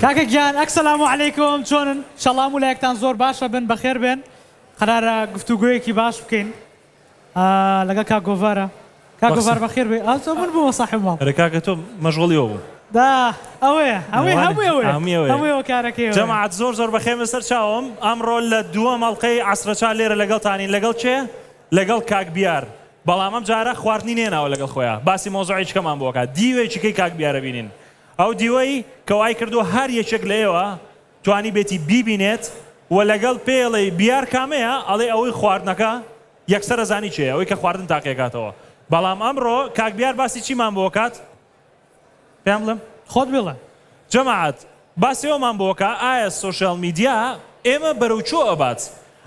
کاکە گیان ئەسەلام عەلەیکۆم چۆنن؟ ئینشەڵڵا وڵایەکتان زۆر باشە بن بەخێر بن قەرارە گفتوگۆیەکی باش بکەین لەگەڵ کاک گۆڤارە کاک گۆڤار بەخێر بێ ئەو من بوومە صاحب ماڵ ئەرە کاکە تۆ مەشغوڵیەوە بوو دا ئەوەیە هەموویەوە کارەکەی جەماعەت زۆر بەخێر بەسەر چاوم ئەمڕۆ لە دووەم هەڵقەی عەسرەچا لێرە لەگەڵتانین لەگەڵ چێ؟ لەگەڵ کاک بیار بەڵام ئەم جارە خواردنی نێناوە لەگەڵ خۆیان باسی مۆزوعێکمان بۆکە دیوێکیکەی کاک بیارە بینین ئەو دیوەی کەوای کردو هەر یەکێک لەیەوە توانی بێتی بیبینێت و لەگەڵ پێڵێ بیار کامەیە ئەڵێ ئەوەی خواردنەکە یەکسەر ئەزانی چێە ئەوەی کە خواردن تاقیەکاتەوە بەڵام ئەمڕۆ کاک بیار باسی چیمان بۆکات؟ پێم بڵێم خۆت بڵێ جەماعەت باسی ئەومان بۆکە ئایا سۆشیال میدیا ئێمە بەرەو چۆ ئەبات؟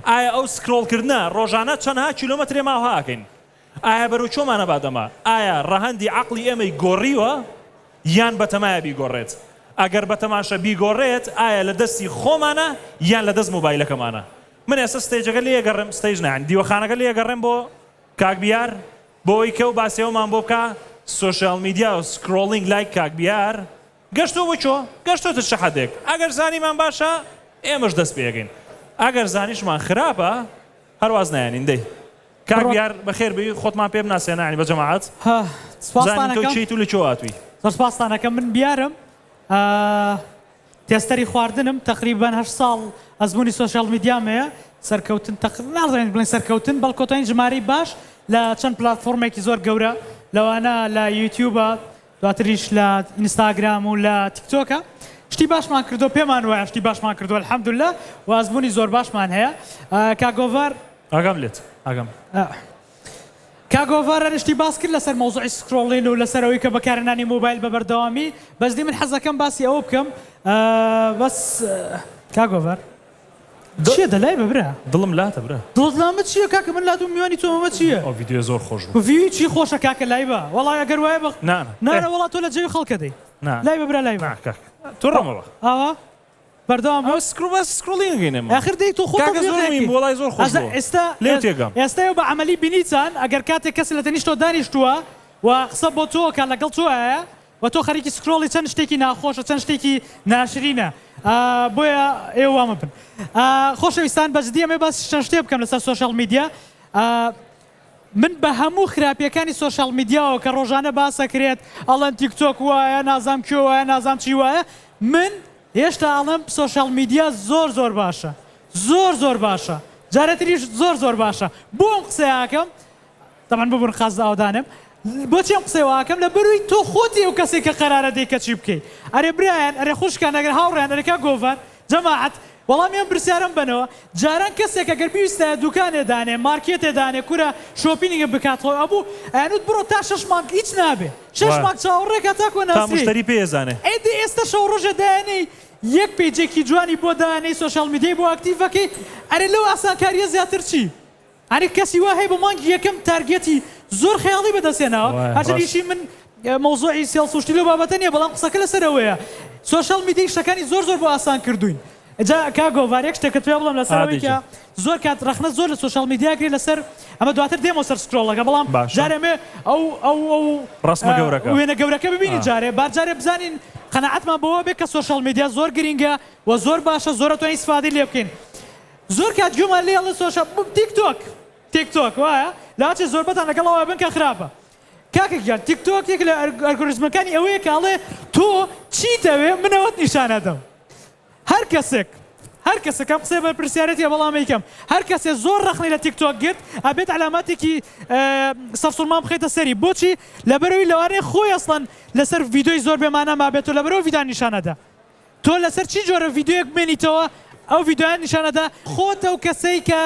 ئایا ئەو سکرۆڵکردنە ڕۆژانە چەندها کیلۆمەترێ ماوەهاکەین؟ ئایا بەرەو چۆمان ئەبادەمە؟ ئایا ڕەهەندی عەقڵی ئێمەی گۆڕیوە یان بەتەمایە بیگۆڕێت؟ ئەگەر بەتەماشە بیگۆڕێت ئایا لە دەستی خۆمانە یان لە دەست مۆبایلەکەمانە؟ من ئێستا ستێجەکە لێ گەڕێم ستێج نان دیوەخانەکە لێ گەڕێم بۆ کاک بیار بۆ ئەوەی کە و باسیەوەمان بۆ بکە سۆشیال میدیا و سکرۆڵینگ لایک کاک بیار گەشتەوە چۆ؟ گەشتۆتە شەحەدێک ئەگەر زانیمان باشە ئێمەش دەست پێگەین ئەگەر زانیشمان خراپە هەرواز نایانین دەی کاک بیار بەخێر بی خۆتمان پێ بناسێنانی بە جەماعەت زانین تۆ چیت و لە چۆ هاتووی زۆر سپاستانەکەم من بیارم تێستەری خواردنم تقریبان 8 ساڵ ئەزمموی سۆشیال میدیامەیە سەرکەوتن نازانین بڵێن سەرکەوتن بەڵکۆتەین ژمارەی باش لە چەند پلاتفۆرمێکی زۆر گەورە لەوانە لە یوتیوبە دواتریش لە ئینستاگرام و لە تیکتۆکە شتی باشمان کردو پێمان وایە شتی باشمان کردو الحەمدولله و ئەزمموی زۆر باشمان هەیە کاک گۆڤار ئاگام لێت ئاگام کاک گۆڤار شتی باس کرد لەسەر مۆزوعی سکرۆڵین و لەسەرەوەی کە بەکارهێنانی مۆبایل بە بەردەوامی بەس من حەزەکەم باسی ئەوە بکەم بەس کاک گۆڤار چییە دەلای بەبرا دڵم لاتە برا دڵت لامە چییە کاکە من لات و میوانی تۆمەمە چییە؟ ئەو ڤیدیۆ زۆر خۆش بوو ڤیوی چی خۆشە کاکە لای بە وەڵای ئەگەر وایە بە نانە وەڵات تۆ لە جێوی خەڵکە دەی لای بەبرا لای بە تۆ ڕەمەوە ئاوا بەردەوام ئەو سکرۆڵینگەینەمە ئاخر دەی تۆ خۆت وڵای زۆر خۆش لێ تێگەم ئێستا بە عەمەلی بینیتان ئەگەر کاتێک کەس لە تەنیشتۆ دانیشتووە و قسە بۆ تۆ کە لەگەڵ تۆیە و تۆ خەریکی سکرۆڵی چەند شتێکی ناخۆشە چەند شتێکی ناشرینە بۆیە ئێوە وامە بن خۆشەویستان بەجددی ئەمێ باس چەند شتێ بکەم لەسەر سۆشیال میدیا من بە هەموو خراپیەکانی سۆشیال میدیاوە کە ڕۆژانە باسەکرێت ئەڵەن تیکتۆک وایە نازام کێ وایە نازام چی وایە من هێشتا ئەڵەم سۆشیال میدیا زۆر باشە زۆر باشە جارێتریش زۆر باشە بۆ ئەم قسەیەکەم تەمان ببوون خاز ئاودانم بۆچی ئەم قسەیەواکەم لە بەروی تۆ خۆتی ئەو کەسێک کە قەرارە دەی کە چی بکەیت ئەرێ برایان ئەرێ خوشکان ئەگەر هاوڕێن ئەرێ کاک گۆڤار جەماعەت وەڵامیان پرسیارم بنەوە جاران کەسێک ئەگەر پێویستە دوکانێ دانێ مارکێتێ دانێ کورە شۆپینگە بکاتەوە ئەبوو ئەنوت بڕۆ تا 6 مانگ هیچ نابێ 6 مانگ چاوەڕێکە تاکۆ ناسی مشتری پێزانێ ئێدی ئێستا شەو ڕۆژە دایانەی یەک پێیجێکی جوانی بۆ دانەی سۆشیال میدیای بۆ ئاکتیڤەکەی ئەرێ لەو ئاسانکاریە زیاتر چی؟ ئەرێ کەسی وا هەیە بە مانگی یەکەم تارگێتی زۆر خەیاڵی بەدەستێنەوە هەرچەندیشی من مۆزوعی سێڵس و شتی لەو بابەتە نییە بەڵام قسەکە لەسەرەوەیە سۆشیال میدیای شتەکانی زۆر بۆ ئاسان کردوین جا کاک گۆڤار یەک شتێک کە توێ بڵێم لەسەرەوەی کە زۆر کات ڕەخنە زۆر لە سۆشیال میدیا کرێ لەسەر ئەمە دواتر دێمەوە سەر سکرۆڵەکە بەڵام جارێ ئەمێ ئەو ڕسمە گەورەکە وێنە گەورەکە ببینی جارێ بارجارێ بزانین قەنەعەتمان بەوە بێت کە سۆشیال میدیا زۆر گرینگە و زۆر باشە زۆرە توانین ئیسفادەی لێ بکەین زۆر کات گوێمان لێ ئەڵێ سۆشیال تیکتۆک وایە لاچێ زۆربەتان لەگەڵەوە بن کە خراپە کاکە گیان تیکتۆک یەک لە ئەلگۆریزمەکانی ئەوەیە کە ئەڵێ تۆ چیتەوێ منەوەت نیشانەدەم هەر کەسێک ئەم قسەی بەرپرسیارەتی بەڵامەیەکەم هەر کەسێ زۆر ڕەخنەی لە تیکتۆک گرت ئەبێت علاماتێکی سەفسوڵمان بخێتە سەری بۆچی لەبەرەوەی لەوانەیە خۆی ئەسڵەن لەسەر ڤیدۆی زۆر بێمانە مابێت و لەبەرەوە ڤیدۆ نیشانەدا تۆ لەسەر چی جۆرە ڤیدۆیەک بمێنیتەوە ئەو ڤیدۆیان نیشانەدا خۆتە و کەسەی کە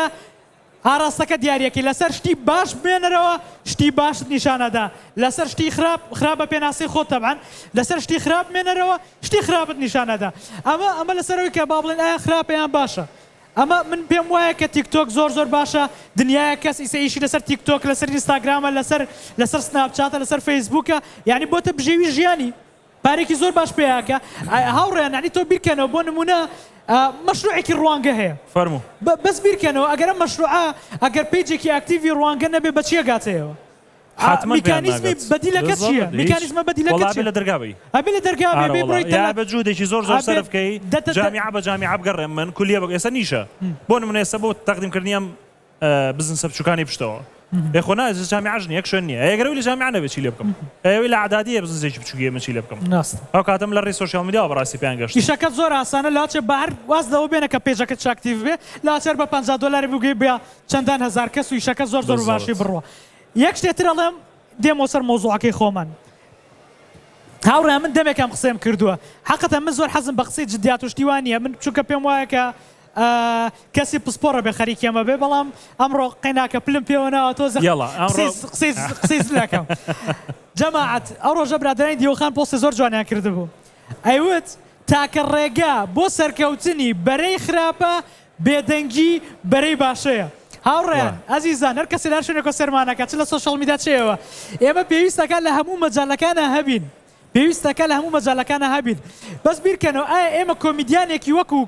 ئاراستەکە دیارەکەی لەسەر شتی باش بێنەرەوە شتی باشت نیشانەدا لەسەر شتی خراپە پێناسی خۆت تەبعاً لەسەر شتی خراپ بێنەرەوە شتی خراپت نیشانەدا ئەمە لەسەرەوەی کە با بڵێن ئایا خراپە یان باشە ئەمە من پێم وایە کە تیکتۆک زۆر باشە دنیایە کەس ئیسەیشی لەسەر تیکتۆک لەسەر ئینستاگرامە لەسەر سناپچاتە لەسەر فەیسبووکە یعنی بۆتە بژێوی ژیانی پارێکی زۆر باش پێیاکە هاوڕێیان یعنی تۆ بیرکەنەوە بۆ نمونە مەشروعێکی ڕوانگە هەیە فەرموو بەس بیرکەنەوە ئەگەر ئەم مەشروعە ئەگەر پێیجێکی ئاکتیڤی ڕوانگە نەبێ بە چیە گاتەیەوە میکانیزمی بەدیلەکە چییە؟ میکانیزمە بەدیلەکە وڵا بێ لە دەرگاوی ئەبێ لە دەرگا بێ بڕۆیت یا بە جوودێکی زۆر زۆر ئەبێ سەرف بکەی دەتە- جامیع بە جامیع بگەڕێم من کولیە بە ئێستا نیشە بۆ نمونە ئێستا بۆ تەقدیمکردنیام بزنسە بچووکانی پشتەوە خۆنا جامیعژن یەک شوێن نییە ئەگەرەوەی لە جامیع نەبێت چی لێ بکەم ئەوەی لە عادادیە بزنسێکی بچووکیە من چی لێ بکەم ناست ئەو کاتەم لە ڕێی سۆشیال میدیا بەڕاستی پێیان گەشت ئیشەکە زۆر ئاسانە لاچێ بەهر واز لەوە بێنە کە پێجەکەت چاکتیڤ بێ لاچەر بە 50 دلار بگوی بیا چەندان هزار کەس و ئیشەکە زۆر زۆر باشی بڕوە یەک شتێتر ئەڵێم دێمەوە سەر مۆزوعەکەی خۆمان هاوڕێ من دەمێکم قسەم کردووە حەقەتە من زۆر حەزم بە قسەی جدیات و شتیوانیە من چونکە پێم وایە کە کەسی پسپۆرە بێ خەریکێمە بێ بەڵام ئەمڕۆ قەیناکە پلم پێوەناوە تۆزە یاڵا ئەمڕۆ قسەی زلەکەم جەماعەت ئەو ڕۆژە برادرانی دیوەخان پۆستی زۆر جوانیان کردبوو ئەیوت تاکە ڕێگا بۆ سەرکەوتنی بەرەی خراپە بێدەنگی بەرەی باشەیە هاوڕێیان ئەزیزان هەر کەسی لە شوێنێکۆ سەرمانەکە چ لە سۆشەڵ میدیا چێەوە ئێمە پێویستەکە لە هەموو مەجاالەکانە هەبین پێویستەکە لە هەموو مەجاالەکانە هەبین بەس بیرکەنەوە ئایا ئێمە کۆمیدیانێکی وەکو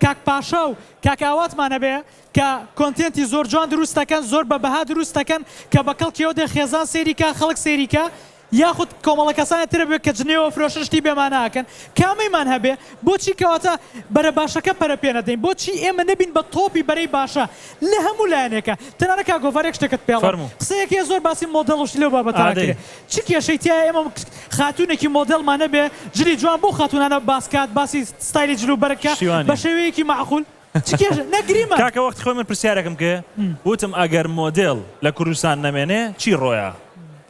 کاک پاشا و کاکاواتمانە بێ کە کۆنتێنتی زۆر جوان دروستەکەن زۆر بە بەها دروستەکەن کە بە کەڵکیەوە دێ خێزان سێریکە خەڵک سێریکە یاخود کۆمەڵە کەسانە ترە بێت کە جنێوە فرۆششتی بێماناکەن کامەیمان هەبێ بۆچی کەواتە بەرە باشەکە پەرەپێ نەدەین بۆچی ئێمە نەبین بە تۆپی بەرەی باشە لە هەموو لایەنێکە تەنانەکە گۆڤارێک شتێکت پێڵ قسەیەکی زۆر باسی مۆدەڵ وشتی لەو بابەتاکرێ چ کێشەیتیایە ئێمە خاتونێکی مۆدەڵمان نەبێ جلی جوان بۆ خاتونانە باسکات باسی ستایلی جلو بەرەکە بە شێوەیەکی معقول نەگریمە کاکە وەختی خۆی من پرسیارێکم کە وتم ئەگەر مۆدێڵ لە کوردستان نەمێنێ چی ڕۆیە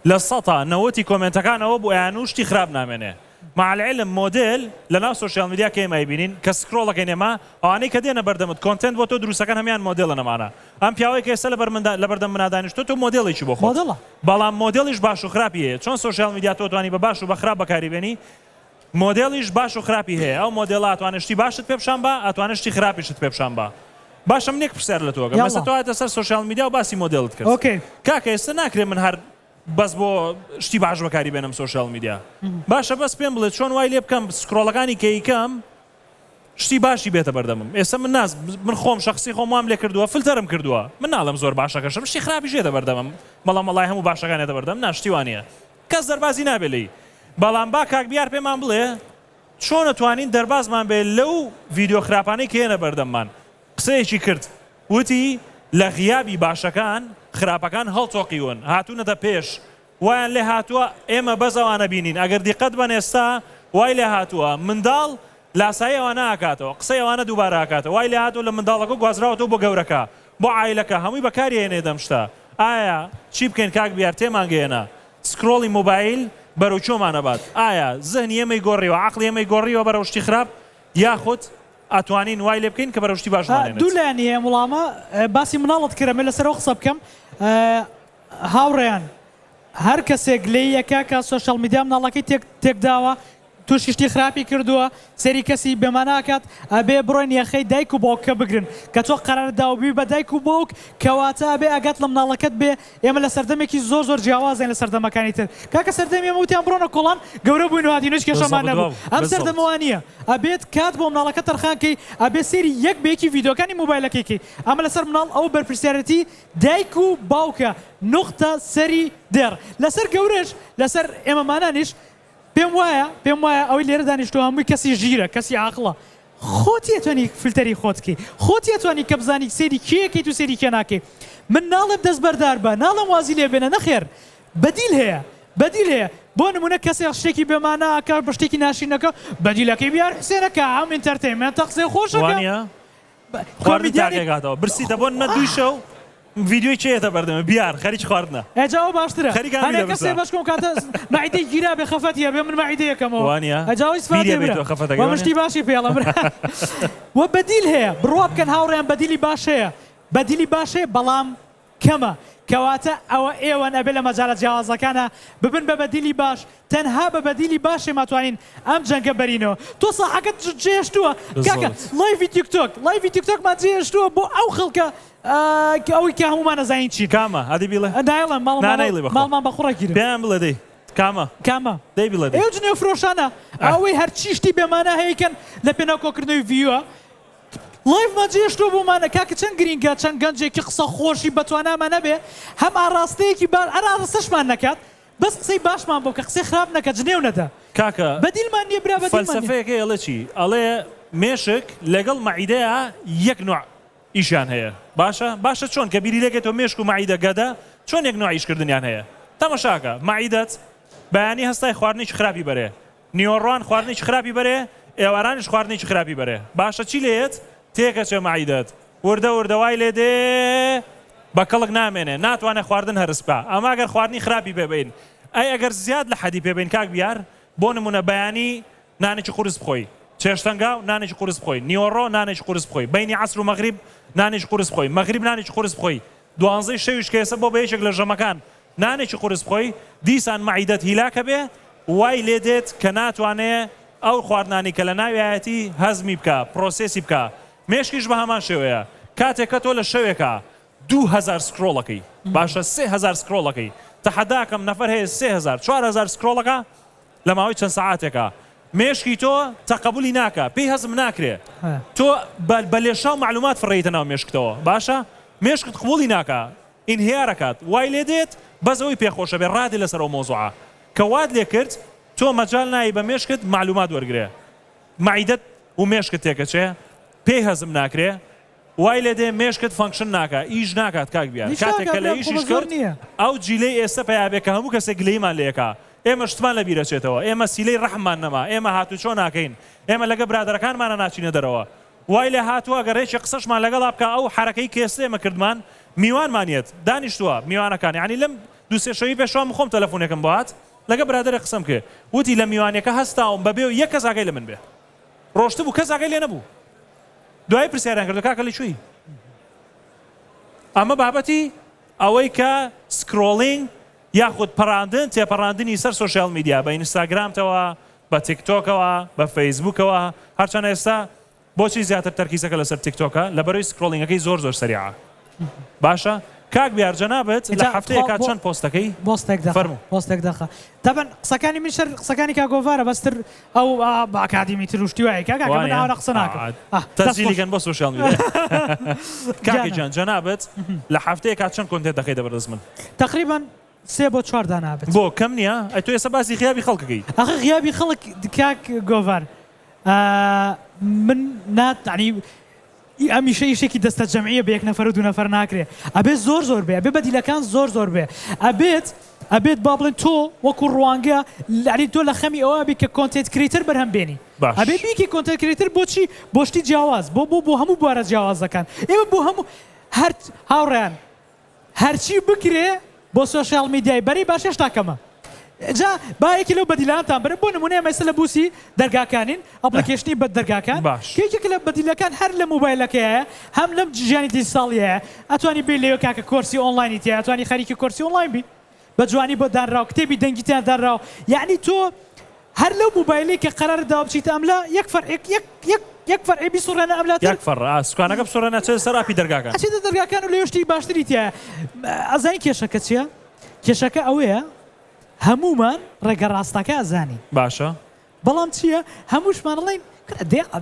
لە سەتا نەوەتی کۆمنتەکانەوە بۆ یان و شتی خراپ نامێنێ مع العلم مۆدل لە ناو سۆشیال میدیا کە ئێمە بینین کە سکرۆڵەکەی نێما ئەوانەی کە دێنە بەردەمت کۆنتنت بۆ تۆ دروستەکان هەمیان مۆدلە نەمانە ئەم پیاوەی کە ئێستا لە بەردەم منادانیشتۆ تۆ مۆدلێکی بۆ خۆ بەڵام مۆدلیش باش و خراپی هەیە چۆن سۆشیال میدیا تۆ توانی بە باش و بە خراپ بەکاری بێنی مۆدلیش باش و خراپی هەیە ئەو مۆدلە ئەتوانێت شتی باشت پێ بشان بە ئەتوانێت شتی خراپیشت پێ بشان بە باشە منێک پرسیار لە تۆگە مەسە تۆ هاتە سەر سۆشیال میدیا و باسی مۆدلت کرد کاکە ئێستا ناکرێ من هەر بەس بۆ شتی باش بەکاری بێنم سۆشیال میدیا باشە بەس پێم بڵێت چۆن وای لێ بکەم سکرۆڵەکانی کەیکەم شتی باشی بێتە بەردەمم ئێستا من خۆم شخصی خۆم وام لێ کردووە فلتەرم کردووە من ناڵم زۆر باشەکەشم شتی خراپی ژێتە بەردەمم بەڵام وەڵای هەموو باشەکانێتە بەردەم ناشتیوانە کەس دەربازی نابێ لی بەڵام با کاک بیار پێمان بڵێ چۆن نتوانین دەربازمان بێ لەو ڤیدیۆ خراپانەی کە هێنە بەردەممان قسەیەکی کرد وتی لە غیابی باشەکان خراپەکان هەڵتۆقیون هاتوونەتە پێش وایان لێ هاتووە ئێمە بەزەوانە بینین ئەگەر دیقەت بەن ئێستا وای لێ هاتووە منداڵ لاسایی ئەوانە ئاکاتەوە قسەی ئەوانە دووبارە ئاکاتەوە وای لێ هاتووە لە منداڵەکە گوازراوەتەوە بۆ گەورەکە بۆ عایلەکە هەمووی بەکاری هێنێ دەم شتە ئایا چی بکەین کاک بیار تێمان گەێنە سکرۆڵی مۆبایل بەرەو چۆمانە بات ئایا زەهنی ئێمەی گۆڕیوە عەقڵی ئێمەی گۆڕیوە بەرەو شتی خراپ یاخود ئەتوانین وای لێ بکەین کە بەرەوشتی باش دوو لایەنە وڵامە باسی مناڵت کردمە لەسەرەوە قسە بکەم هاوڕێیان هەر کەسێک لێ یەکە کە سۆشیال میدیا مناڵەکەی تێکداوە تووشی شتی خراپی کردووە سەری کەسی بێماناکات ئەبێ بڕۆین یەخەی دایک و باوکە بگرن کە تۆ قەرارە داوبی بە دایک و باوک کەواتە ئەبێ ئەگات لە مناڵەکەت بێ ئێمە لە سەردەمێکی زۆر زۆر جیاوازین لە سەردەمەکانی تر کاکە سەردەمی ئێمە وتیان بڕۆنە کۆڵان گەورە بووین و هاتینۆش کێشەمان نەبوو ئەم سەردەمەوە نییە ئەبێت کات بۆ مناڵەکە تەرخانکەی ئەبێ سێری یەک بەیەکی ڤیدۆکانی مۆبایلەکەیکەی ئەمە لەسەر مناڵ ئەو بەرپرسیارەتی دایک و باوکە نقطە سەری دێڕ لەسەر گەورەش لەسەر ئێمەمانانیش پێم وایە ئەوەی لێرە دانیشتووە هەمووی کەسی ژیرە کەسی عاقڵە خۆتی ئەتوانی فیلتەری خۆتکەی خۆتی ئەتوانی کە بزانی سێری کێکەیت و سێری کێ ناکەی من ناڵم دەست بەردار بە ناڵم وازی لێ بێنە نەخێر بەدیل هەیە بۆ نمونە کەسێک شتێکی بێمانە کار بە شتێکی ناشرینەکە بەدیلەکەی بیار حسێنەکە ئەم ئینتەرتەینمێنتە قسەی خۆشەکە کۆمیدیاکەگاتەوە برسی دەبۆن نە دوی شەو ڤیدیۆی چێتە بەردەمە بیار خەریک خواردنە ئەجاوە باشترە هەنێ کەسێ بەشکۆم کاتە مەعیدەی گیرا بێ خەفەتیە بێ من مەعیدەیەکەمەوە ئەجاوی سفادێ مشتی باشی پێڵە وە بەدیل هەیە بڕوا بکەن هاوڕێیان بەدیلی باش هەیە بەدیلی باش هەیە بەڵام کەمە کەواتە ئەوە ئێوە نەبێ لە مەجاالە جیاوازەکانە ببن بە بەدیلی باش تەنها بە بەدیلی باشێ ماتوانین ئەم جەنگە بەرینەوە تۆ ساحەکەت جێشتووە کاکە لایڤی تیکتۆکمان جێشتووە بۆ ئەو خەڵکە ئەوەی کە هەمومان نەزانین چی کامە هادی بیڵێ نایڵم ماڵمان بە خوڕەگیرە پێیان بڵێ دەی کامە دەی بڵێ ئێو جنێو فرۆشانە ئەوەی هەرچی شتی بێمانە هەیەکەن لە پێناو کۆکردنەوەی ڤیوە لایفمان جێشتۆ بۆمانە کاکە چەند گرینگە چەند گەنجێکی قسە خۆشی بەتوانامان نەبێ هەم ئاڕاستەیەکی هەر ئاڕاستەشمان نەکات بەس قسەی باشمان بۆ کە قسەی خراپ نەکە جنێو نەدا کاکە بەدیلمان نییە برا بەدیلمان نییە. فەلسەفەیەکە ئەڵێ چی ئەڵێ مێشک لەگەڵ مەعیدەیە یەک نوع ئیشان هەیە باشە چۆن کە بیری لێکێتەوە مێشک و مەعیدە گەدە چۆن یەک نوع ئیشکردنیان هەیە تەماشاکە مەعیدەت بەیانی هەستای خواردنێکی خراپی بەرێ نیۆڕوان خواردنێکی خراپی بەرێ ئێوارانیش خواردنێکی خراپی بەرێ باشە چی لێت تێکەچێ مەعیدەت وردەوای لێ دێ بە کەڵک نامێنێ ناتوانێت خواردن هەرس بکە ئەما ئەگەر خواردنی خراپی پێبین ئەی ئەگەر زیاد لە حەدی پێبین کاک بیار بۆ نمونە بەیانی نانێکی قورس بخۆی چێشتەنگا و نانێکی قورس بخۆی نیۆڕۆ نانێکی قورس بخۆی بینی عەسر و مەغریب نانێکی قورس بخۆی مەغریب نانێکی قورس بخۆی دوانزەی شەویش کە ئێستا بۆ بە یەکێک لە ژەمەکان نانێکی قورس بخۆی دیسان مەعیدەت هیلاکە بێ وای لێ دێت کە ناتوانێت ئەو خواردنانی کە لە ناویایەتی هەزمی بکە پرۆسێسی بکە مێشکیش بە هەمان شێوەیە کاتێک کە تۆ لە شەوێکە 2000 سکرۆڵەکەی باشە 3000 سکرۆڵەکەی تەحەداکەم نەفەر هەیە 3000 4000 سکرۆڵەکە لە ماوەی چەند سەعاتێکە مێشکی تۆ تەقەبولی ناکە پێی هەزم ناکرێ تۆ بە لێشا و معلومات فڕێیتە ناو مێشکتەوە باشە مێشکت قبولی ناکە ئینهیارەکات وای لێ دێت بەزەوەی پێخۆشە بێ ڕادی لەسەرەوە مۆزوعە کە واد لێ کرد تۆ مەجال نایی بە مێشکت معلومات وەرگێ مەعیدەت و مێشکت تێکەچێ پێی هەزم ناکرێ وای لێ دێ مێشکت فەنکشن ناکە ئیش ناکات کاک بیان کاتێک کە لە ئیشیش کرد ئەو جیلەی ئێستا پێیابێ کە هەموو کەسێک گلەیمان لێکە ئێمە شتمان لە بیرەچێتەوە ئێمە سیلەی ڕەحممان نەما ئێمە هاتوچۆ ناکەین ئێمە لەگە برادەرەکانمانە ناچینە دەرەوە وای لێ هاتووە گەڕێکی قسەشمان لەگەڵا بکە ئەو حرەکەی کێسە ئێمە کردمان میوانمانیت دانیشتووە میوانەکان یعنی لەم دووسێ شەوی پێشوان خۆم تەلەفۆنێکم بۆ هات لەگە برادەرە قسەم کرد وتی لە میوانەکە هەستاوم بەبێ و یەک کەس ئاگای لە من بێ ڕۆشت بوو کەس ئاگای لێ نەبوو دوای پرسیاریان کرد کاکە لەکوێی ئەمە بابەتی ئەوەی کە سکرۆڵینگ یاخود پەڕاندن تێپەڕاندنی سەر سۆشیال میدیا بە ئینستاگرامتەوە بە تیکتۆکەوە بە فەیسبوکەوە هەرچەند ئێستا بۆچی زیاتر تەرکیزەکە لەسەر تیکتۆکە لەبەرەوەی سکرۆڵینگەکەی زۆر سەریعە باشە کاک بیار جەنابەت لە هەفتەیەکە چەند پۆستەکەی پۆستێک دەخە دەبن قسەکانی من شەر قسەکانی کاگۆڤارە بەستر ئەو ئاکادیمی تروشتی وایە کاکە من ئاوە قسە ناکەم تەزیلیکەن بۆ سۆشیال میدیا کاکی جان جەنابەت لە هەفتەیەکە چەند کۆنتێنت دەخەی دەبەردەست من تقریبا 3 بۆ 4 دانابێت بۆ کەم نییە ئەی تۆ ئێستا باسی غیابی خەڵکەکەی ئەخە غیابی خەڵک کاک گۆڤار من ناتانی ئەمیشە یشێکی دەستە جەمعیە بە یەک نەفەر و دوو نەفەر ناکرێ ئەبێت زۆر بێ ئەبێ بەدیلەکان زۆر بێ ئەبێت با بڵێن تۆ وەکو ڕوانگە لاری تۆ لە خەمی ئەوە بێ کە کۆنتێنت کریتر بەرهەم بێنی ئەبێ بیکی کۆنتێنت کریتر بۆچی بۆشتی جیاواز بۆ هەموو بوارە جیاوازەکان ئێمە بۆ هەموو هاوڕێیان هەرچی بکرێ بۆ سۆشیال میدیای بەری باشێش تاکەمە جا باەکی لەو بەدیلانتان بەرە بۆ نمونەیە مەسە لە بوسی دەرگاکانین ئەپلیکیشنی بە دەرگاکان کێکێک لە بەدیلەکان هەر لە مۆبایلەکەیە هەم لەم ژیانی دیجیتاڵیەیە ئەتوانی بێ لێوە کاکە کۆرسی ئۆنلاینی تێ ئەتوانی خەریکی کۆرسی ئۆنلاین بی بە جوانی بۆ دانراو کتێبی دەنگیتیان دانراو یعنی تۆ هەر لەو مۆبایلەی کە قەرار داوا بچیتە ئەملا یەک فەرعی بیسوڕێنە ئەملاتر یەک فەڕ سوکانەکە بسوڕێنە چێ سەر ئاپی دەرگاکان ئەچێتە دەرگاکان و لێشتی باشتری تایە ئەزانی کێشەکە چییە؟ کێشەکە ئەوەیە هەمومان ڕێگە ڕاستەکە ئەزانی باشە بەڵام چییە هەمووشمانڵین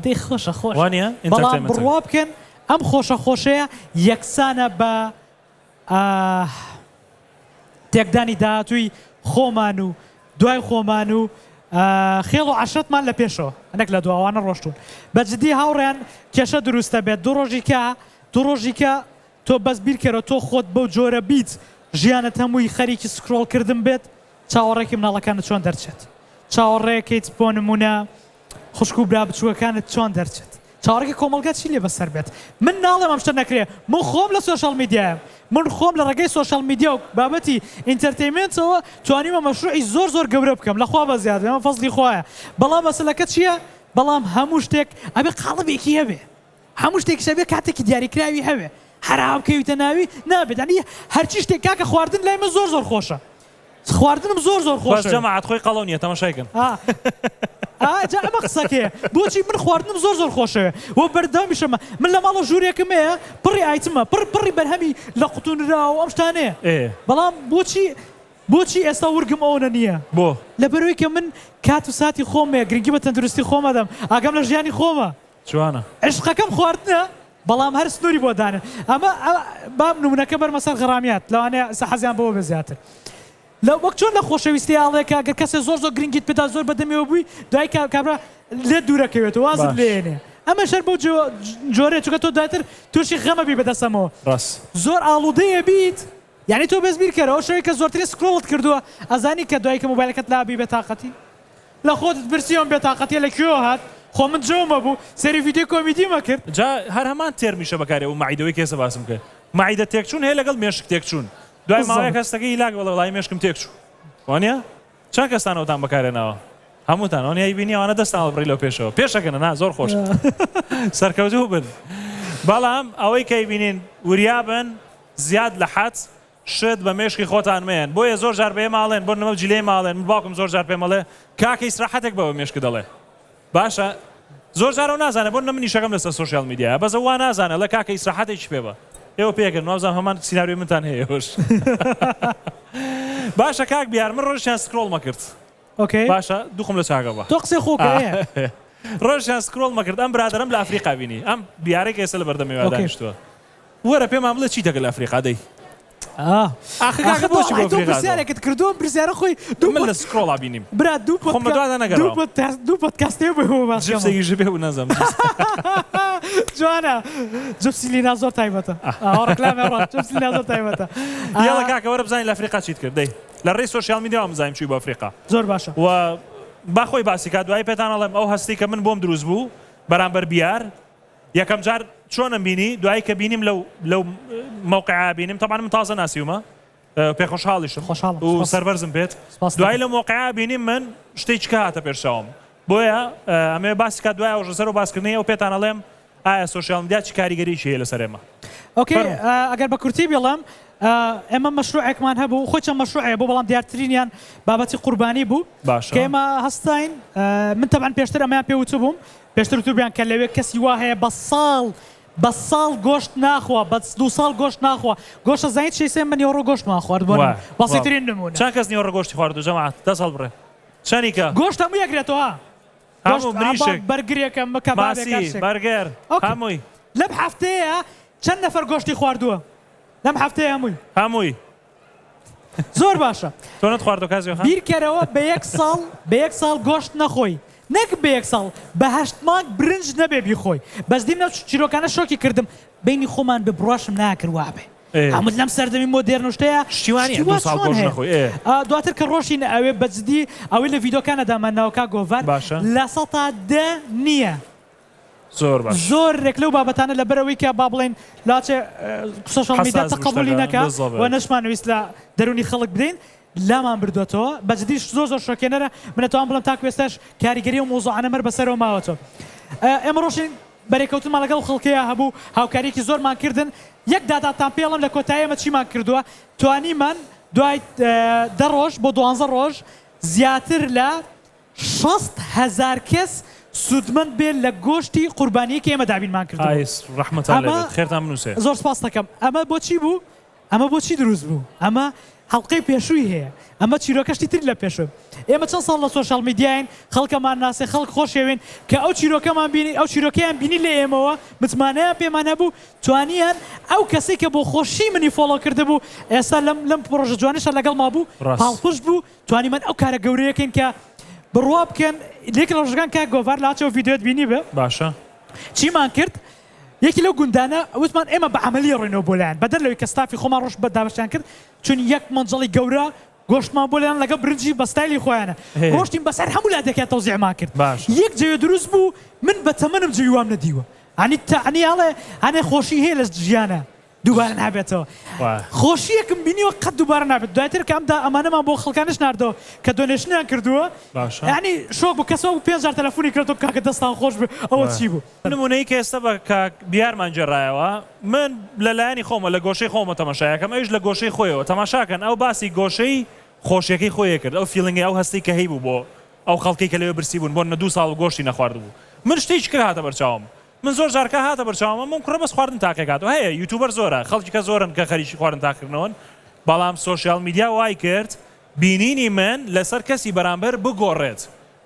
دێ خۆشە خۆش وانە بەڵام بڕوا بکەن ئەم خۆشەخۆشەیە یەکسانە بە تێکدانی داهاتووی خۆمان و دوای خۆمان و خێڵ و عەشرەتمان لە پێشەوە ئەنێک لە دواوانە ڕۆشتون بەجددی هاوڕێیان کێشە دروستە بێت دوو ڕۆژیکە تۆ بەس بیرکەرەوە تۆ خۆت بەو جۆرە بیت ژیانت هەمووی خەریکی سکرۆڵکردن بێت چاوەڕێکی مناڵەکانت چۆن دەرچێت چاوەڕێکیت بۆ نمونە خوشک و برا بچووەکانت چۆن دەرچێت چاوەڕێکی کۆمەلگا چی لێ بەسەر بێت من ناڵێم ئەم شتە نەکرێ من خۆم لە سۆشیال میدیایم من خۆم لە ڕێگەی سۆشیال میدیا و بابەتی ئینتەرتەینمنتەوە توانیمە مەشروعی زۆر گەورە بکەم لەخوا بە زیاد ئەمە فەزلی خۆیە بەڵام مەسەلەکە چییە بەڵام هەموو شتێک ئەبێ قاڵبێکی هەبێ هەموو شتێکش هەبێ کاتێکی دیاریکراوی هەبێ هەراو بکەویتە ناوی نابێت ئەنی هەرچی شتێک کاکە خواردن لای من زۆر خۆشە خواردنم زۆر خۆشە بەس جەماعەت خۆی قەڵەونیە تەماشایکەن جا ئەمە قسەکەیە بۆچی من خواردنم زۆر خۆشەوێ وە بەردەوامیشەمە من لە ماڵە ژوورێکم هەیە پڕی ئایتمە پڕی بەرهەمی لە قوتونرا و ئەم شتانەیە بەڵام بۆچی ئێستا ورگم ئەوە نییە بۆ لەبەرەوەی کە من کات و ساتی خۆمەیە گرنگی بە تەندروستی خۆمەدەم ئاگام لە ژیانی خۆمە جوانە عشقەکەم خواردنە بەڵام هەر سنووری بۆ دانن ئەمە بام نمونەکە بەرمەسەر غەڕامیات لەوانەیە سەحەزیان بەوە بەزیاتر وەک چۆن لە خۆشەویستی ئاڵەیەکە ئەگەر کەسێ زۆر گرنگیت پێدا زۆر بەدەمیەوە بووی دوای کابرا لێ دوورەکەوێت وازت لێنێ ئەمە شەر بەو جۆرێ چونکە تۆ دواتر تووشی غەمە بی بەدەستەمەوە زۆر ئاڵوودەیە بیت یعنی تۆ بێز بیرکەرە ئەو شەوەی کە زۆرتری سکرۆڵت کردووە ئەزانی کە دوای کە مۆبایلەکەت لابی بێتاقەتی لە خۆت برسیەوە بێتاقەتیە لە کوێوە هات خۆ من جۆمە بوو سەری ڤیدیۆ کۆمیدیمە کرد جا هەر هەمان تێرمیشە بەکارێ و مەعیدەوەی کێسە باسم کرد مەعیدە تێکچوون هەیە لەگەڵ مێشک تێکچوون دوای ماوەیە کەستەکەی لاگ بەڵە وڵای مێشکم تێکچوو وانە چەند کەستانەوەتان بەکارێنەوە هەمووتان ئەوەی بینی ئەوانە دەستان هەڵبڕی لەو پێشەوە پێشەکەنە نا زۆر خۆش سەرکەوتوو بن بەڵام ئەوەی کەی بینین وریابن زیاد لە حەد شت بە مێشکی خۆتان مێن بۆیە زۆر جار بێ ماڵێن بۆ نەمە جلێ ماڵێن من باوکم زۆر جار پێ مەڵێ کاکە ئیسراحەتێک بەوە مێشک دەڵێ باشە زۆر جارەوە نازانێ بۆ نەمە نیشەکەم لەسەر سۆشیال میدیایە بەزە وا نازانە لە کاکە ئیسراحەتێکی پێ بە ئێوە پێکرد نوازان هەمان سیناریۆی منتان هەیە هۆش باشە کاک بیار من ڕۆژیان سکرۆڵ مەکرد باشە دووخم لە چاگەوە تۆ قسەی خۆکە ڕۆژیان سکرۆڵ مەکرد ئەم برادرم لە ئەفریقا بینی ئەم بیارێک ئێستا لە بەردەمیێوە دانیشتووە وەرە پێمان بڵێ چی دەکە لە ئەفریقا دەی پرسیارێکت کردووە پرسیارە خۆی من لە سکرۆڵا بینیم برا دوو پۆدکاستێ جپسێکی ژبێ و نەزەم جوانە جپسی لینا زۆر تایبەتە جپسی لینا زۆر تایبەتە یاڵە کاکە وەرە بزانین لە ئەفریقا چیت کرد دەی لە ڕێی سۆشیال میدیاوە بزانین چووی بۆ ئەفریقا زۆر باشە و با خۆی باسی کات دوای پێتان ئەڵێم ئەو هەستی کە من بۆم دروست بوو بەرامبەر بیار یەکەم جار چۆنم بینی دوای کە بینیم لەو موقعا بینیم طبعا من تازە ناسیومە پێ خۆشحاڵیشم و سەربەرزم پێت دوای لە موقعا بینیم من شتێکی کە هاتە پێشەوەم بۆیە ئەمێ باسی کات دوای ئەوژە سەر و باسکردنی ئەو پێتان ئەڵێم ئایا سۆشیال میدیا چی کاریگەریشی هەیە لەسەر ئێمە ئۆکێ ئەگەر بە کورتی بڵێم ئێمە مەشروعێکمان هەبوو خۆی چەند مەشروعەیە بۆ بەڵام دیارترینیان بابەتی قوربانی بوو کە ئێمە هەستاین من تەبعاً پێشتر ئەمەیان پێوتو بووم پێشتر وتوبیان کە لەوێ کەسی وا هەیە بە ساڵ گۆشت ناخوا بە 2 ساڵ گۆشت ناخوا گۆشتە زانیت چی سێ من نیوەڕۆ گۆشتمان خوارد بۆ بەسیترین نمونە چەند کەس نیوەڕۆ گۆشتی خواردو جەماعەت دەست هەڵبڕێ چەندیکە گۆشت هەموو یەکرێتەوە هەموو مریشێک بەرگریەکە ماسی بەرگەر هەمووی لەم هەفتەیە چەند نەفەر گۆشتی خواردووە لەم هەفتەیە هەمووی زۆر باشە تۆ نەتخواردۆ کازیۆ بیرکەرەوە بە یەک ساڵ گۆشت نەخۆی نەک بە یەک ساڵ بە 8 مانگ برنج نەبێ بیخۆی بەس دیم نەو چیرۆکانە شۆکی کردم بینی خۆمان بە بڕاشم ناکرد وابێ هەموو لەم سەردەمی مۆدێرن شتەیە شتیوانی 2 ساڵ گۆشت نەخۆی دواتر کە ڕۆژین ئەوێ بەجددی ئەوەی لە ڤیدۆکانەدامان ناوکا گۆڤار لە 100 نییە زۆر ڕێک لەو بابەتانە لە بەرەوەی کە با بڵێن لاچێ سۆشیال میدیا تەقبولی نەکا و نەشمانویست لە دەرونی خەڵک بدەین لامان بردوێتەوە بەجددی زۆر شۆکێنەرە منەتوان بڵم تا کوێستاش کاریگەری و مۆزوعانەمەر بەسەرەوە ماوەتەوە ئێمە ڕۆژین بەرێکەوتنمان لەگەڵ خەڵکەیە هەبوو هاوکاریەکی زۆرمان کردن یەک داداتان پێڵم لە کۆتاییمە چیمان کردووە توانیمان دوای 10 ڕۆژ بۆ 12 ڕۆژ زیاتر لە 60,000 کەس سودمەند بێت لە گۆشتی قوربانیەکی ئێمە دابینمان کردووە ڕەحمەتان لێبێت خێرتان بنووسێ زۆر سپاس دەکەم ئەمە بۆچی بوو ئەمە بۆچی دروست بوو ئەمە هەڵقەی پێشووی هەیە ئەمە چیرۆکەشتی تر لە پێشوە ئێمە چەند ساڵ لە سۆشیال میدیاین خەڵکەمان ناسێ خەڵک خۆشێوین کە ئەو چیرۆکەمان بینی ئەو چیرۆکەیان بینی لە ئێمەوە متمانەیە پێمان هەبوو توانیان ئەو کەسێک کە بۆ خۆشی منی فۆڵۆ کرده بوو ئێستا لەم پرۆژە جوانیشە لەگەڵ ما بوو پاڵپشت بوو توانیمان ئەو کارە گەورەیەکەین کە بڕوا بکەن لێک لە ڕۆژگان کە گۆڤار لاچەوە ڤیدیۆت بینی بێ باشە چیمان کرد یەکی لەو گوندانە وتمان ئێمە بە عەمەلی ڕێنەوە بۆ لایەن بەدەر لەوەی کە ستافی خۆمان ڕۆژ بە دابەشیان کرد چون یەک مەنجەڵی گەورە گۆشتمان بۆ لایەن لەگە برنجی بە ستایلی خۆیانە ڕۆشتین بەسەر هەموو لادێکیان تەوزیعمان کرد یەک جێوێ دروست بوو من بە تەمەنم جێوی وام نەدیوە ئەنێ خۆشی هەیە لە ژیانە دووبارە نابێتەوە خۆشیەکم بینیوە قەت دووبارە نابێت دوایتر کە ئەمانەمان بۆ خەڵکانش ناردەوە کە دۆنێشنیان کردووە ینی شۆک بوو کەسەوە 5,000 تەلەفۆنی کردەوە کاکە دەستان خۆش بێ ئەوە چی بوو نمونەی کە ئێستا بە کاک بیارمان جێڕایەوە من لەلایەنی خۆمە لە گۆشەی خۆمە تەماشایەکەم ئەوش لە گۆشەی خۆیەوە تەماشاکەن ئەو باسی گۆشەی خۆشیەکەی خۆیە کرد ئەو فیلنگی ئەو هەستی کە هەی بوو بۆ ئەو خەڵکی کە لەوێ برسی بوون بۆ 2 ساڵ گۆشتی نەخوارد بوو من شتێکی کرد هاتە بەرچاوم من زۆر جارکە هاتە بەرچاومە من کوڕە بەس خواردن تاقێکات و هەیە یوتیوبەر زۆرە خەڵکی کە زۆرن کە خەریکی خواردن تاکردنەوەن بەڵام سۆشیال میدیا وای کرد بینینی من لەسەر کەسی بەرامبەر بگۆڕێت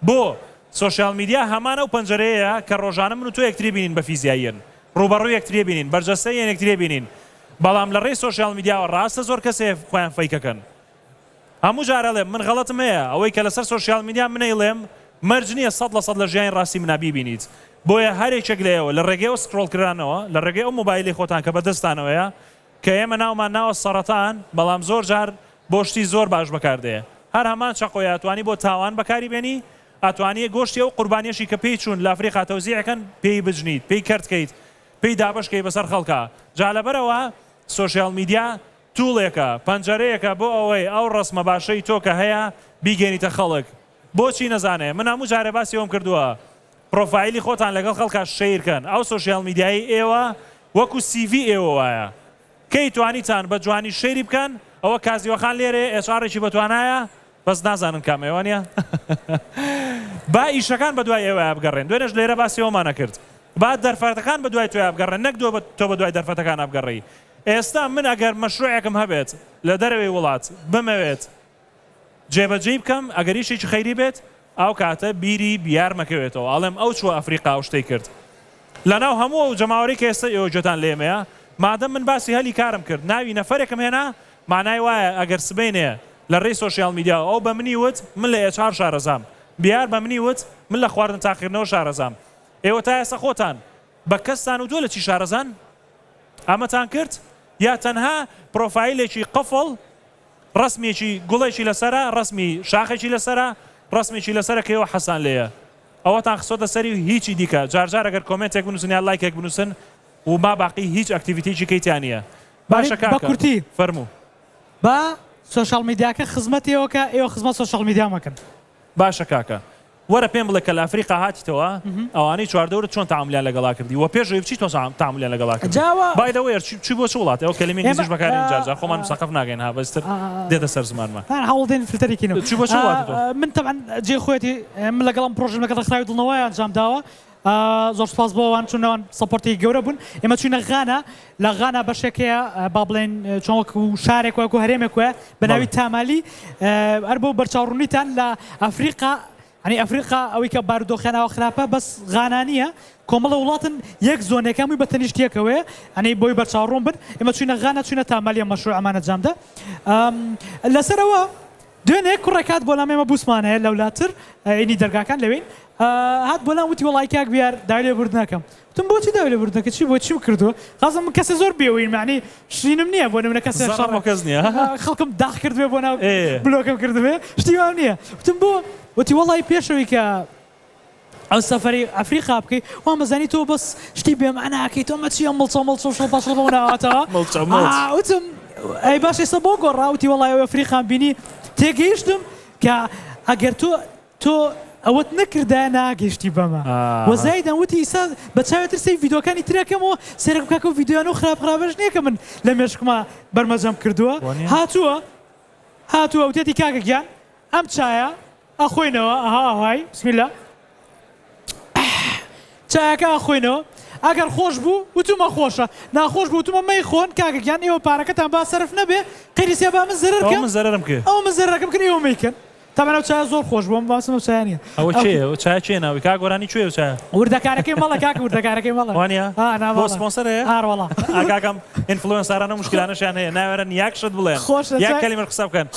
بۆ سۆشیال میدیا هەمانە و پەنجەرەیە کە ڕۆژانە من و تۆ یەکتری بینین بە فیزیاییەن ڕوبەڕوو یەکتری بینین بەرجەستەیە یەکتری بینین بەڵام لە ڕێی سۆشیال میدیاوە ڕاستە زۆر کەسێ خۆیان فەیکەکەن هەموو جارەڵێم من غەڵەتم هەیە ئەوەی کە لەسەر سۆشیال میدیا منەیڵێم مەرج نییە 100% لە ژیانی ڕاستی منا بیبینیت بۆیە هەرێکێک لێەوە لە ڕێگەی و سکرۆڵکردانەوە لە ڕێگەی ئەو مۆبایلی خۆتان کە بەدەستانەوەیە کە ئێمە ناومان ناوە سەرەتان بەڵام زۆر جار بۆشتی زۆر باش بەکاردەیە هەر هەمان چەقۆی ئەتوانی بۆ تاوان بەکاری بێنی ئەتوانیە گۆشتی ئەو قوربانیەشی کە پێی چوون لە ئەفریقا تەوزیعەکەن پێی بجنیت پێی کەرتکەیت پێی دابشکەی بەسەر خەڵکە جا لەبەرەوە سۆشیال میدیا توڵێکە پەنجەرەیەکە بۆ ئەوەی ئەو ڕسمە باشەی تۆ کە هەیە بیگەێنیتە خەڵک بۆچی نەزانێ من هەموو جارێ باسی ئەوم کردووە پرۆفایلی خۆتان لەگەڵ خەڵکە شەیرکەن ئەو سۆشیال میدیایی ئێوە وەکو CV ئێوە وایە کەی توانیتان بە جوانی شەیری بکەن ئەوە کازیوەخان لێرێ HR بەتوانایە بەس نازانن کامێوانە با ئیشەکان بە دوای ئێوە بگەڕێن دوێنێش لێرە باسی ئەومان نەکرد با دەرفەتەکان بە دوای تۆ بگەڕێن نەک تۆ بە دوای دەرفەتەکان بگەڕی ئێستا من ئەگەر مەشروعێکم هەبێت لە دەرەوەی وڵات بمەوێت جێبەجێ بکەم ئەگەر ئیشێکی خەیری بێت ئەو کاتە بیری بیار مەکەوێتەوە ئەڵێم ئەو چوە ئەفریقا و شتەی کرد لەناو هەموو جەماوەری کە ئێستا ئێوە جۆتان لێمەیە مادەم من باسی هەلی کارم کرد ناوی نەفەرێکم هێنا مانای وایە ئەگەر سبەینێ لە ڕێی سۆشیال میدیا ئەو بە منی وت من لە HR شارەزام بیار بە منی وت من لە خواردن تاقیکردنەوە شارەزام ئێوە تا ئێستا خۆتان بە کەستان و دۆ لە چی شارەزان ئەمەتان کرد یا تەنها پرۆفایلێکی قفڵ ڕسمێکی گوڵێکی لەسرە ڕسمی شاخێکی لەسرە ڕسمێکی لەسرە کە ئێوە حەسان لێیە ئەوەتان خسۆتە سەری و هیچی دیکە جارجار ئەگەر کۆمنتێک بنووسن یا لایکێک بنووسن و ما باقی هیچ ئەکتیڤیتێکی کەیتیانە باشە کاکە بە کورتی فەرموو با سۆشیال میدیاکە خزمەتیەوەکە ئێوە خزمەت سۆشیال میدیا مەکەن باشە کاکە وەرە پێم بڵێ کە لە ئەفریقا هاتیتەوە ئەوانەی چواردەورت چۆن تاعاملیان لەگەڵا کردی و پێشەوەی بچی تۆ تاعاملیان لەگەڵا کردی جاوە بای دە وێر چی بۆ چ وڵات ئەو کەلیمەی انگلیزیش بەکارێنین جارجار خۆمان مسەقف ناگەین ها بەستر دێتە سەر زمانمان هەوڵدێن فلتەرێکینەوە چی بۆ چ وڵاتی تۆ من تەبعاً جێ خۆیەتی من لەگەڵم پرۆژەم لەگەڵ خراوی دڵنەوەی ئەنجام داوە زۆر سپاس بۆەوان چونەوان سەپۆرتی گەورە بوون ئێمە چوینە غانا لە غانا بەشێکەیە با بڵێن چۆن وەکو شارێک وەکو هەرێمێک وە بە ناوی تامالی هەر بۆ بەرچاوڕوونیتان لە ئەفریقا ئەنی ئەفریقا ئەوەی کە بارودۆخانەوە خراپە بەس غانانیە کۆمەڵە وڵاتن یەک زۆنێکەکەمی بە تەنیشتیەکەوەیە ئەنی بۆی بەرچاوڕوون بن ئێمە چوینە غانا چوینە تامالیە مەشروع ئەمانە جامدا لەسەرەوە دوێنێ کوڕێکات بۆ لامێمە بوسمانەیە لەولاتر ئینی دەرگاکان لەوین هات بۆ لام وتی وەڵای کاک بیار داوای لێبوردنەکەم وتم بۆچی داوای لێبوردنەکە چی بۆ چی کردو خازم من کەسە زۆر بێوین معنی شینم نییە بۆ نمونە کەسێ کەس نییە خەڵکم داخ کردوێ بۆ ناو بلۆکەم کردوێ شتی وام نییە وتم بۆ وتی وەڵای پێشەوەی کە ئەو سەفەری ئەفریقا بکەی وا مەزانی تۆ بەس شتی بێماناکەی تۆ مەچی ئەم مڵچە پاشڵ بۆ ناواتەوە وتم ئەی باش ئێستا بۆ گۆڕا وتی وەڵای ئەو ئەفریقام بینی تێگەیشتم کە ئەگەر تۆ ئەوەت نەکردە ناگەشتی بەمە وەزایدان وتی ئیسا بە چاوێتر سەی ڤیدۆکانی ترەکەمەوە سەرک بکاکە و ڤیدیۆیان و خراپخراپەش نییە کە من لە مێشکما بەرمەجەم کردووە هاتووە وتێتی کاکە گیان ئەم چایە ئەخۆینەوە ئەهای بسمیلە چایەکە ئەخۆینەوە ئەگەر خۆش بوو وتومە خۆشە ناخۆش بوو وتومە مەی خۆن کاکەگیان ئێوە پارەکەتان با سەرف نەبێ قیریسیا با من زەرەرکەم ئەو من زەرەکەم کرد ئێوە مەیکەن تەمەنەو چای زۆر خۆش بووم باسم ئەو چایە نییە ئەوە چێ چای چێ ناوی کاک گۆرانی کوێ چایە وردەکارەکەی مەڵە کاکە وردەکارەکەی مەڵە وانە بۆ سپۆنسەرەیە هاروەڵا ئاکاکەم ئینفلوئەنسارانە مشکلانەشیان هەیە ناوێرن یاکشت بڵێ یاک کەلیمە قسە بکەن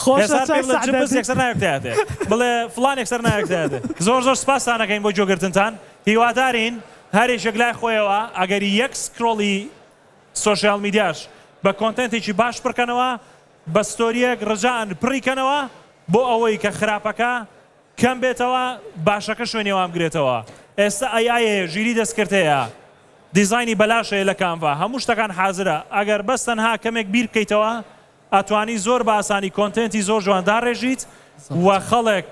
یەکسەر ناوێتێ بڵێ فڵان یەکسەر ناوێتێ زۆر سپاسان دەکەین بۆ جۆگرتنتان هیوادارین هەرێشێک لای خۆیەوە ئەگەری یەک سکرۆڵی سۆشیال میدیاش بە کۆنتنتێکی باش بکەنەوە بە ستۆریەک ڕجان پڕیکەنەوە بۆ ئەوەی کە خراپەکە کەم بێتەوە باشەکە شوێنێوام گرێتەوە ئێستا ئایە ژیری دەستکردەیە دیزایانی بەلاشەیە لە کامڤا هەموو شتەکان حازرە ئەگەر بەس تەنها کەمێک بیر بکەیتەوە ئەتوانی زۆر بە ئاسانی کۆنتنتی زۆر جوان داڕێژیت و خەڵک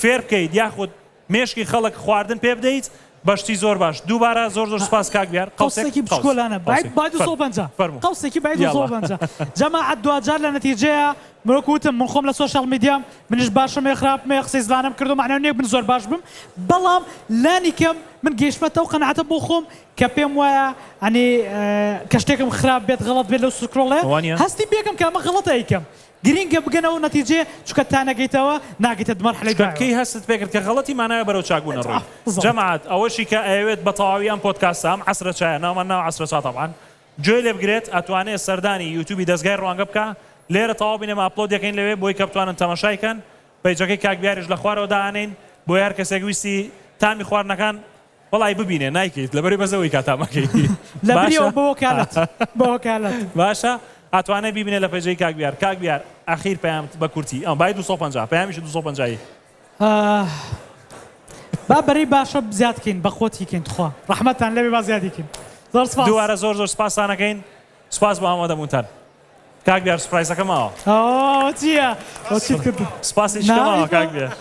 فێر بکەیت یاخود مێشکی خەڵک خواردن پێ بدەیت بەشتی زۆر باش دووبارە زۆر سپاس کاک بیار قەوسێکی بچکۆلانە باید 250 قەوسێکی باید 250 جەماعەت دوجار لە نەتیجەیە مرۆکوتم من خۆم لە سۆشیال میدیام منیش باشم خراپمێ قسەی زلانم کردو معنەیە نییە بن زۆر باش بم بەڵام لانی کەم من گەیشتمەتەوە قەنەعەتە بۆ خۆم کە پێم وایە ئەنی کە شتێکم خراپ بێت غەڵەت بێت لەو سکرۆڵێ وانە؟ هەستی پێکەم کە ئەمە غەڵەتە ئەیکەم گرینگە بگەنەوە نەتیجێ چکە تا نەگەیتەوە ناگەیتە مەرحەلەی دوای کەی هەستت پێکرد کە غەڵەتی مانایە بەرەو چاکبوونە ڕووی جەماعەت ئەوەشی کە ئەوێت بە تەواوی ئەم پۆدکاستە ئەم عەسرە چایە ناومان ناو عەسرە چا تەبعاً گوێ لێ بگرێت ئەتوانێت سەردانی یوتیوبی دەستگای ڕوانگە بکە لێرە تەواو بینێمە ئەپلۆد دەکەین لەوێ بۆی کە بتوانن تەماشایکەن پەیجەکەی کاکبیاریش لە خوارەوە داهانین بۆ هەر کەسێک ویستی تامی خواردنەکان وڵای ببینێ نایکەیت لەبەری بەزەوەی کاتامەکەی لەبریەوە بە وەکالەت بە وەکالەت باشە ئەتوانێت ببینێ لە پێجەی کاکبیار کاکبیار ئەخیر پەیام بە کورتی ئەم بای 250 پەیامیش 250 با بەرەی باشە زیادکەین بە خۆتیکەین خوا ڕەحمەتان لەوێ با زیادیکەین زۆر سپاس دووارە زۆر سپاسانەکەین سپاس بۆ ئامادەبوونتان کاکبیار سوپرایزەکە ماوە چییە؟ چیت کرد؟ سپاسی شتە ماوە کاکبیار